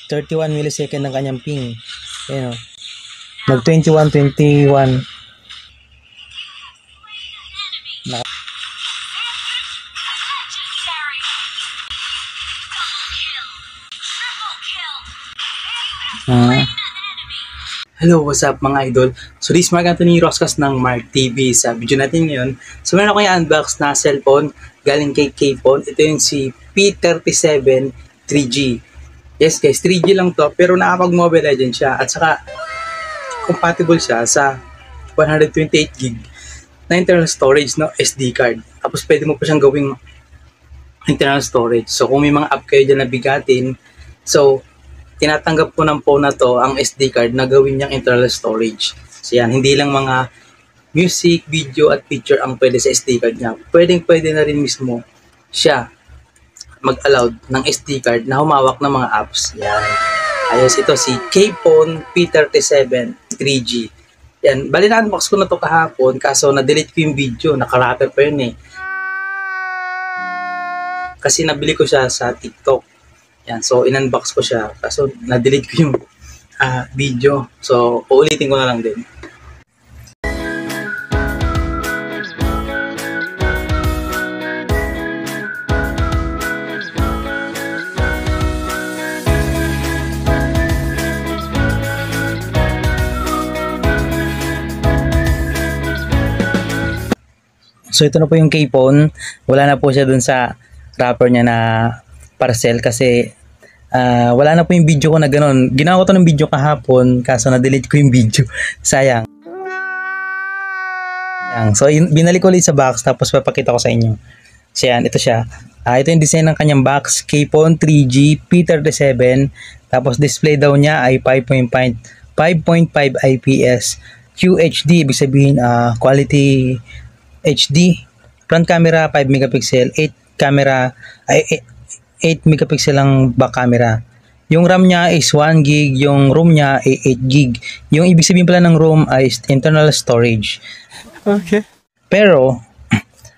31 millisecond ng kanyang ping. Ayan o. Mag 21. Hello, what's up mga idol? So this is Mark Anthony Roscas ng Mark TV. Sa video natin ngayon, so meron ako yung unbox na cellphone galing kay Kphone. Ito yung si P37 3G. Yes guys, 3G lang to pero nakapag-Mobile Legends siya at saka compatible siya sa 128GB na internal storage, no, SD card. Tapos pwede mo pa siyang gawing internal storage. So kung may mga app kayo dyan na bigatin, so tinatanggap ko ng phone na to ang SD card na gawin niyang internal storage. So yan, hindi lang mga music, video at picture ang pwede sa SD card niya. Pwede na rin mismo siya mag-allowed ng SD card na humawak ng mga apps. Yan. Ayos, ito si Kphone P37 3G. Yan, bali na-unbox ko na to kahapon kaso na-delete ko yung video, naka-wrapper pa yun eh. Kasi nabili ko siya sa TikTok. Yan, so in-unbox ko siya kaso na-delete ko yung video. So uulitin ko na lang din. So ito na po yung Kphone. Wala na po siya dun sa wrapper niya na parcel kasi wala na po yung video ko na ganun. Ginawa ko to ng video kahapon kaso na-delete ko yung video. Sayang. So binalik ko ulit sa box tapos papakita ko sa inyo. So yan, ito siya. Ito yung design ng kanyang box. Kphone 3G P37. Tapos display daw niya ay 5.5 IPS QHD. Ibig sabihin quality HD. Front camera 5 megapixel, 8 megapixel ang back camera. Yung RAM niya is 1 gig, yung ROM niya ay 8 gig. Yung ibig sabihin pala ng ROM ay internal storage. Okay. Pero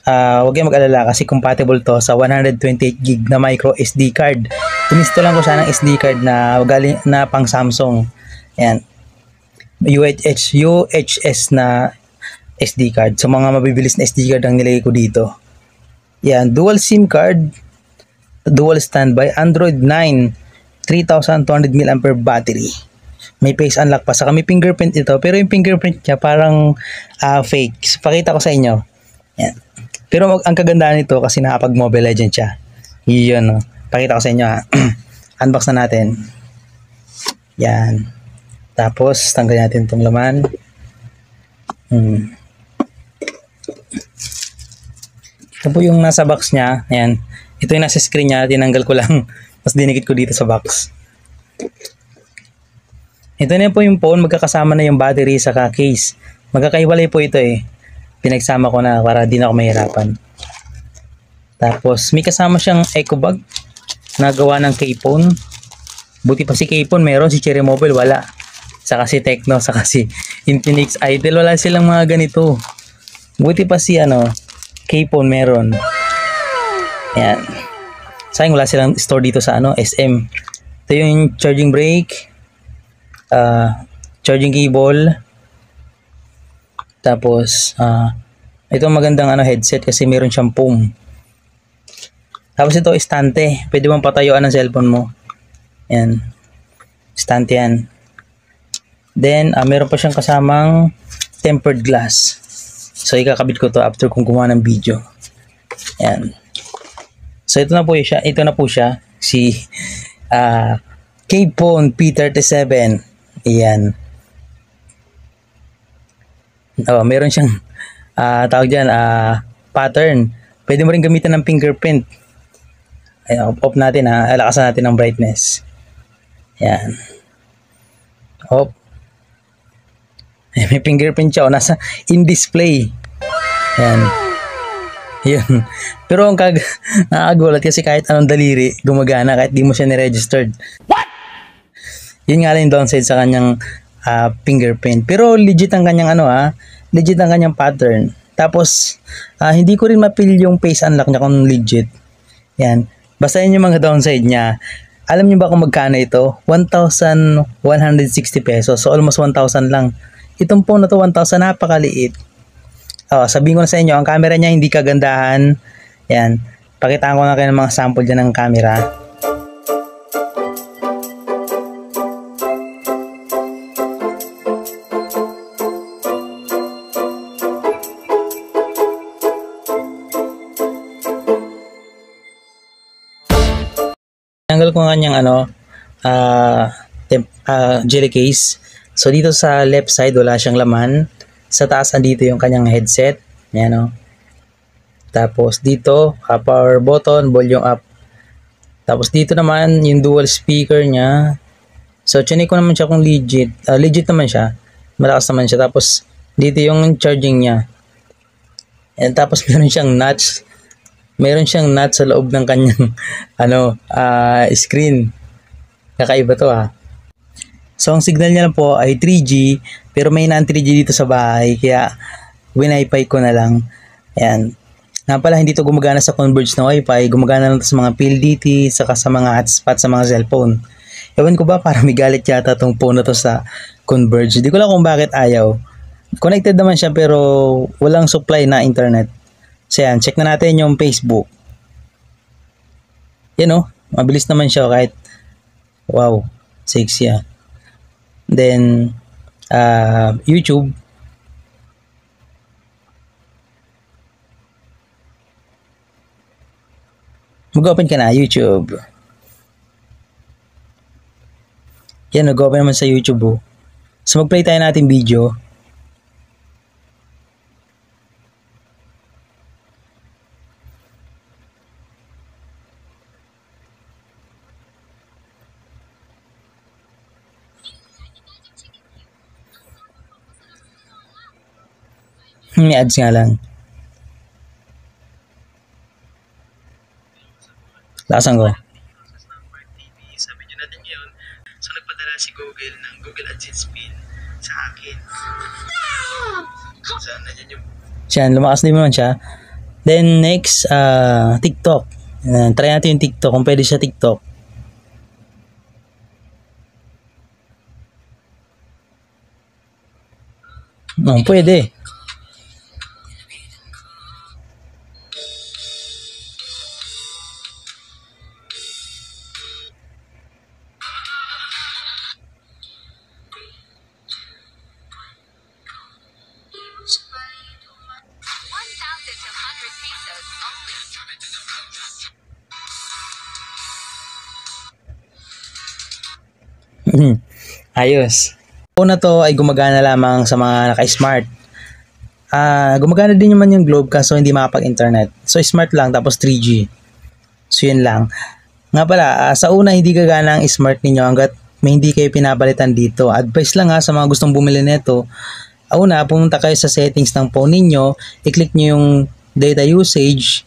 huwag kayong mag-alala kasi compatible to sa 128 gig na micro SD card. Ininstall ko siya ng SD card na galing na pang Samsung. Yan. UHS na SD card. So mga mabibilis na SD card ang nilagay ko dito. Yan, dual SIM card, dual standby, Android 9, 3200 mAh battery. May face unlock pa, saka may fingerprint ito, pero yung fingerprint niya parang fake. So, pakita ko sa inyo. Yan. Pero ang kagandahan nito kasi nakapag-Mobile Legends siya. Yun, no? Pakita ko sa inyo ha. Unbox na natin. Yan. Tapos, tanggalin natin itong laman. Ito po yung nasa box niya. Ayan. Ito yung nasa screen niya. Tinanggal ko lang. Tapos dinikit ko dito sa box. Ito na po yung phone. Magkakasama na yung battery sa case. Magkakahiwalay po ito eh. Pinagsama ko na para di na ako mahirapan. Tapos may kasama siyang eco bag na gawa ng Kphone. Buti pa si Kphone meron. Si Cherry Mobile wala. Saka si Tecno. Saka si Infinix Idol. Wala silang mga ganito. Buti pa si Kphone meron. Yan. Sayang wala silang store dito sa SM. Ito yung charging brick, charging cable. Tapos ito magandang headset kasi meron siyang foam. Tapos ito estante. Pwede mong patayuan ng cellphone mo. Yan. Estante yan. Then meron pa siyang kasamang tempered glass. So ikakabit ko to after kung gumawa ng video. Yan. So ito na po siya. Ito na po siya. Si Kphone P37. Ayan. Meron siyang tawag dyan, pattern. Pwede mo rin gamitan ng fingerprint. Ayan, off natin ha. Alakasan natin ng brightness. Ayan. Off. May fingerprint siya. Nasa in display. Yan. Yun. Pero ang nakakagulat kasi kahit anong daliri gumagana kahit di mo siya ni-registered. What? Yun nga lang yung downside sa kanyang fingerprint. Pero legit ang kanyang legit ang kanyang pattern. Tapos hindi ko rin mapil yung face unlock niya kung legit. Yan. Basta yun yung mga downside niya. Alam niyo ba kung magkano ito? 1,160 pesos. So almost 1,000 lang. Itong phone na to, 1,000, napakaliit. Oh, sabihin ko na sa inyo, ang camera niya hindi kagandahan. Yan. Pakitaan ko na kayo ng mga sample dyan ng camera. Tanggal ko nga niyang jelly case. So dito sa left side wala siyang laman. Sa taas andito yung kanyang headset. Yan o. Tapos dito power button, volume up. Tapos dito naman yung dual speaker niya. So chinek ko naman siya kung legit. Legit naman siya. Malakas naman siya. Tapos dito yung charging niya. And tapos meron siyang notch. Meron siyang notch sa loob ng kanyang screen. Kakaiba to ha. So ang signal niya lang po ay 3G, pero may non-3G dito sa bahay, kaya win-Wi-Fi ko na lang. Ayan. Nga pala, hindi to gumagana sa converged na Wi-Fi, gumagana lang to sa mga PLDT, saka sa mga hotspot sa mga cellphone. Ewan ko ba, parang may galit yata tong phone na to sa converged. Hindi ko lang kung bakit ayaw. Connected naman siya pero walang supply na internet. So yan, check na natin yung Facebook. Yan o, mabilis naman siya kahit, wow, sexy ah. Then, YouTube. Mag-open ka na, YouTube. Yan, nag-open naman sa YouTube oh. So mag-play tayo natin video. May ads nga lang. Lakasan ko. Sa video natin ngayon, so nagpadala si Google ng Google AdSense pin sa akin. So, nandiyan yung... Siyan, lumakas din naman siya. Then next, TikTok. Try natin yung TikTok, kung pwede siya TikTok. No, pwede. Ayos. Phone na to ay gumagana lamang sa mga naka-smart. Gumagana din naman yung Globe kaso hindi makapag-internet. So smart lang tapos 3G. So yun lang. Nga pala, sa una hindi gagana ang smart ninyo hanggat may hindi kayo pinapalitan dito. Advice lang sa mga gustong bumili nito. Una, pumunta kayo sa settings ng phone ninyo, i-click nyo yung data usage.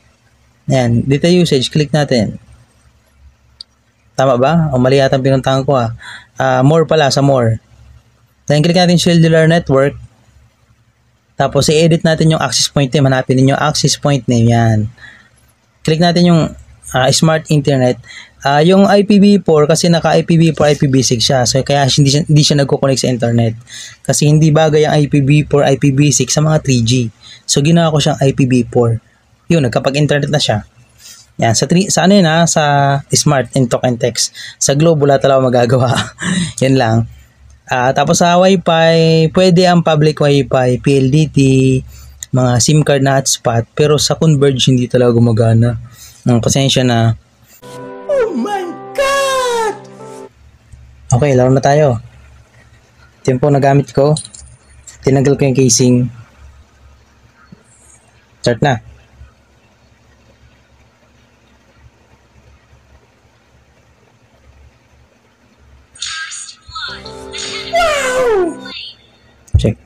Ayan, data usage, click natin. Tama ba? O mali yata ang pinuntahan ko more pala, sa more. Then click natin cellular network. Tapos i-edit natin yung access point name. Hanapin niyo yung access point name. Yan. Click natin yung smart internet. Yung IPv4 kasi naka IPv4, IPv6 siya. So kaya hindi siya nagko-connect sa internet. Kasi hindi bagay ang IPv4, IPv6 sa mga 3G. So ginawa ko siyang IPv4. Yun, nagkapag-internet na siya. Yan, sa ano yun sa smart and talk and text. Sa Globe wala talaga magagawa. Yan lang. Tapos sa Wi-Fi, pwede ang public Wi-Fi, PLDT, mga SIM card na hotspot, pero sa Converge hindi talaga gumagana. Pasensya na. Oh my God! Okay, laro na tayo. Ito yung po nagamit ko. Tinanggal ko yung casing. Start na. Check.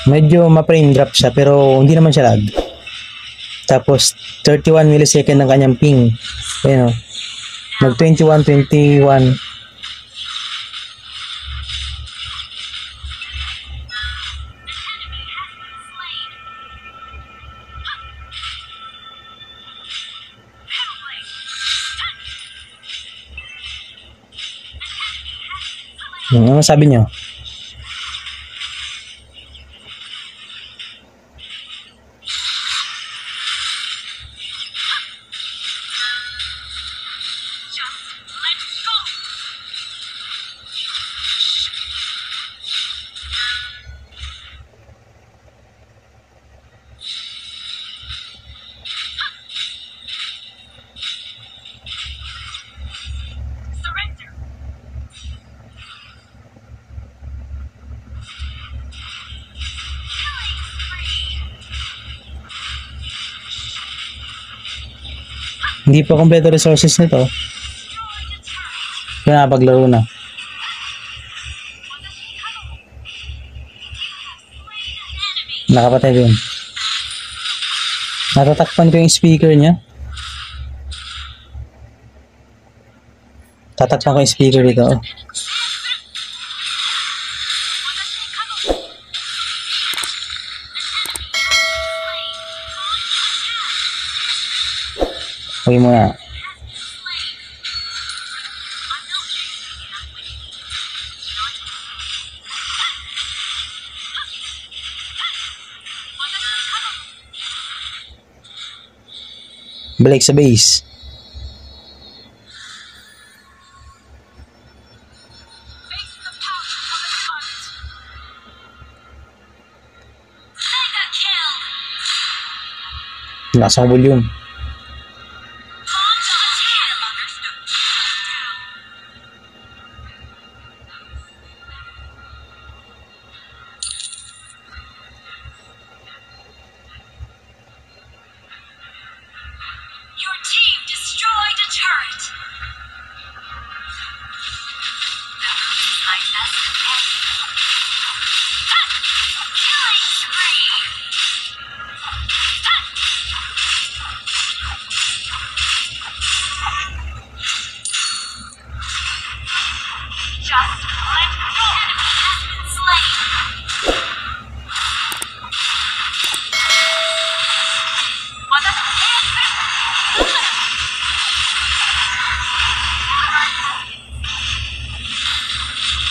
Medyo ma-frame drop siya pero hindi naman siya lag. Tapos 31 millisecond ang kanyang ping. Ayun o. Mag 21. Ano sabi niyo? Hindi pa kompleto resources nito. Kaya napaglaro na. Nakapatay din. Natatakpan ko yung speaker niya. Tatakpan ko yung speaker dito. Okay muna. Balik sa base. Nasa volume.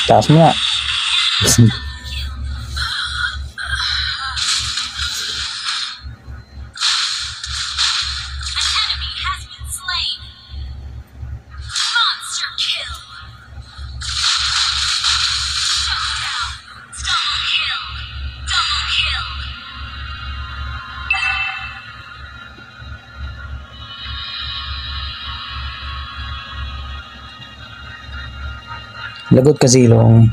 Taas mo nga. Lagot ka silong.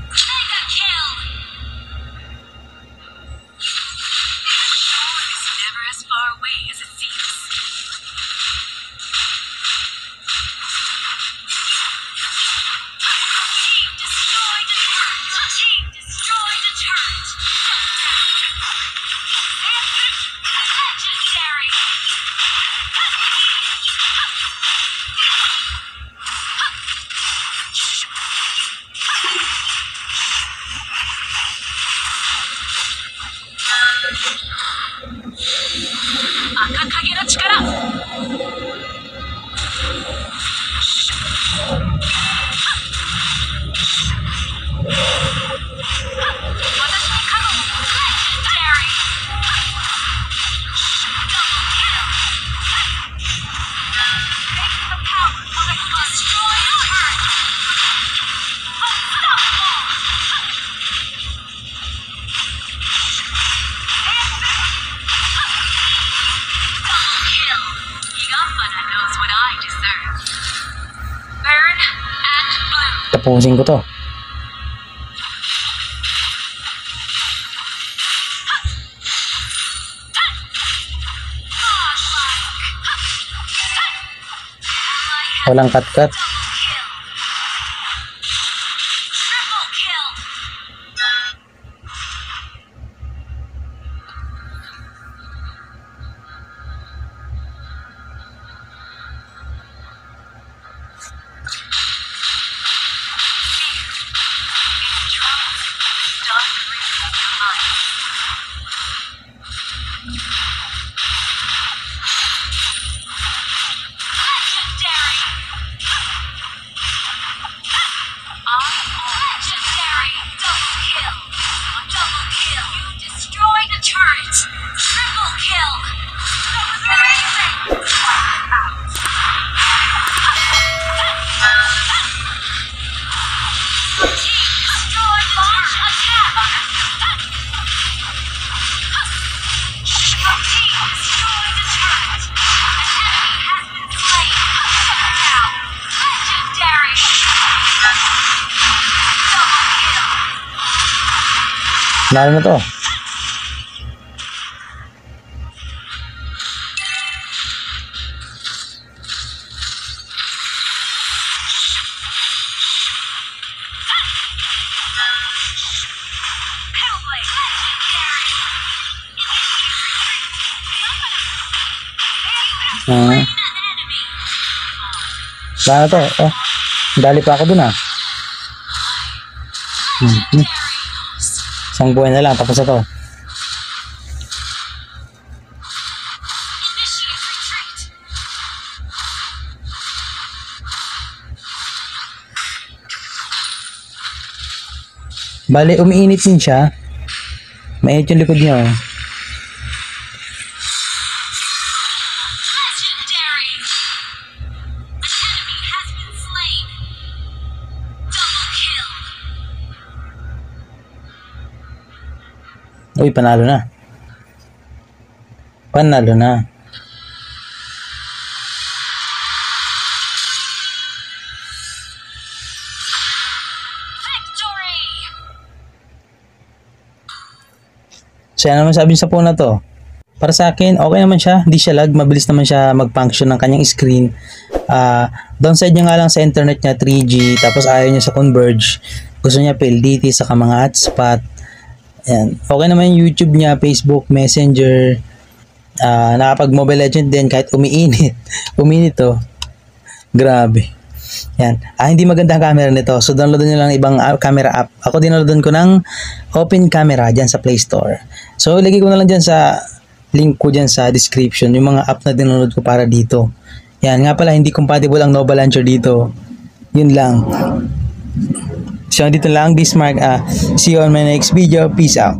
Tapusin ko to. Walang cut-cut. Nalo na to. Nalo to. Oh, dali pa ako dun ah. Isang buhay na lang, tapos na to. Bale, umiinit din siya. Mainit yung likod niya. Oh. Uy, panalo na. Panalo na. So, yan naman sabi sa phone na to. Para sa akin, okay naman siya. Hindi siya lag. Mabilis naman siya mag-function ng kanyang screen. Downside niya nga lang sa internet niya, 3G. Tapos ayaw niya sa Converge. Gusto niya PLDT sa mga hotspot. Ayan. Okay naman yung YouTube niya, Facebook, Messenger. Nakapag Mobile Legend din kahit umiinit. Uminit to. Grabe. Yan. Hindi maganda ang camera nito. So, download nyo lang ibang camera app. Ako dinaloadan ko ng Open Camera dyan sa Play Store. So, ilagay ko na lang dyan sa link ko dyan sa description yung mga app na dinaload ko para dito. Yan. Nga pala, hindi compatible ang Nova Launcher dito. Yun lang. So, dito lang. This Mark. See you on my next video. Peace out.